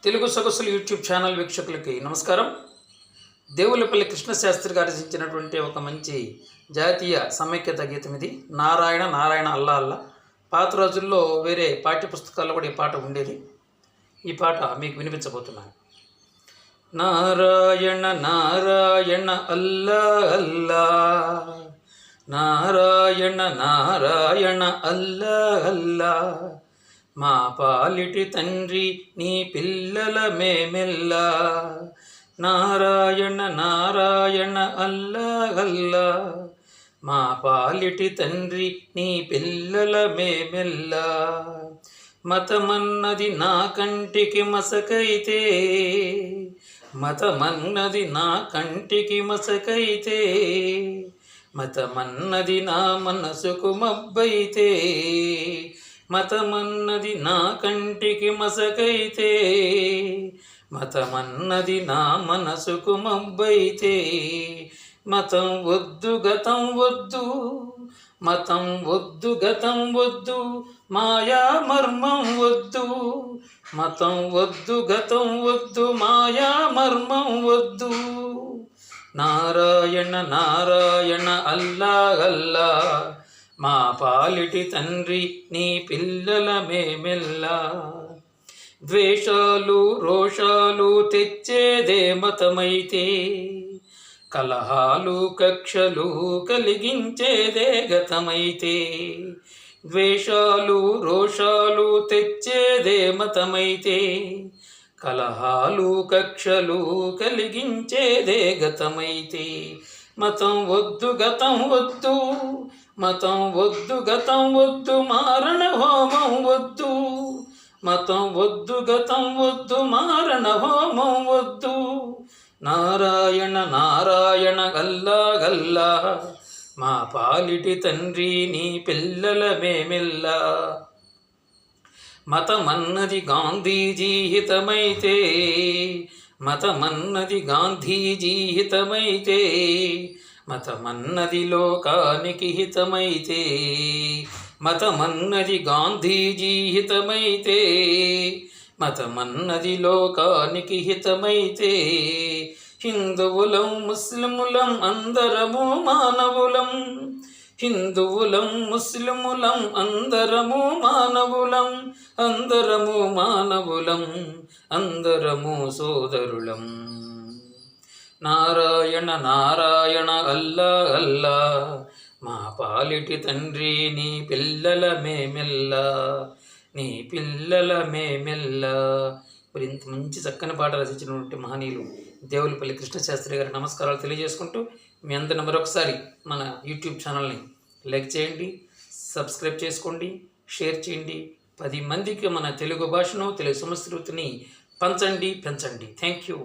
తెలుగు సొగసులు YouTube channel వీక్షకులకి నమస్కారం. దేవులపల్లి కృష్ణశాస్త్రి గారు రచించినటువంటి ఒక మంచి జాతీయ సమైక్యత గీతం ఇది. నారాయణ నారాయణ అల్లా అల్లా. పాత రోజుల్లో వేరే పాఠ్య పుస్తకాల్లో కూడా ఈ పాట ఉండేది. ఈ పాట మీకు వినిపించబోతున్నాను. నారాయణ నారాయణ అల్లా అల్లా, నారాయణ నారాయణ అల్లా అల్లా, మా పాలిటి తండ్రి నీ పిల్లల మేమెల్లా. నారాయణ నారాయణ అల్లా అల్లా, మా పాలిటి తండ్రి నీ పిల్లల మేమెల్లా. మతమన్నది నా కంటికి మసకైతే, మతమన్నది నా కంటికి మసకైతే, మతమన్నది నా మనసుకు మబ్బైతే, మతమన్నది నా కంటికి మసకైతే, మతమన్నది నా మనసుకు మబ్బైతే. మతం వద్దు గతం వద్దు, మతం వద్దు గతం వద్దు, మాయా మర్మం వద్దు. మతం వద్దు గతం వద్దు, మాయా మర్మం వద్దు. నారాయణ నారాయణ అల్లా అల్లా, మా పాలిటి తండ్రి నీ పిల్లల మేమెల్లా. ద్వేషాలు రోషాలు తెచ్చేదే మతమైతే, కలహాలు కక్షలు కలిగించేదే గతమైతే. ద్వేషాలు రోషాలు తెచ్చేదే మతమైతే, కలహాలు కక్షలు కలిగించేదే గతమైతే. మతం వద్దు గతం వద్దు, మతం వద్దు గతం వద్దు, మారణ హోమం వద్దు. మతం వద్దు గతం వద్దు, మారణ హోమం వద్దు. నారాయణ నారాయణ అల్లా అల్లా, మా పాలిటి తండ్రి నీ పిల్లల మేమెల్లా. మతమన్నది గాంధీజీ హితమైతే, మతమన్నది గాంధీజీ హితమైతే, మతమన్నది లోకానికి హితమైతే. మతమన్నది గాంధీజీ హితమైతే, మతమన్నది లోకానికి హితమైతే. హిందువులం ముస్లిములం అందరము మానవులం, హిందువులం ముస్లిములం అందరము మానవులం, అందరము మానవులం, అందరము సోదరులం. నారాయణ నారాయణ అల్లా అల్లా, మా పాలిటి తండ్రి నీ పిల్లల మేమెల్లా, నీ పిల్లల మేమెల్లా. మరి ఇంత మంచి చక్కని పాట రచించినటువంటి మహనీయులు దేవులపల్లి కృష్ణశాస్త్రి గారి నమస్కారాలు తెలియజేసుకుంటూ, మీ అందరిని మరొకసారి మన యూట్యూబ్ ఛానల్ని లైక్ చేయండి, సబ్స్క్రైబ్ చేసుకోండి, షేర్ చేయండి. 10 మందికి మన తెలుగు భాషను, తెలుగు సంస్కృతిని పంచండి, పెంచండి. Thank you.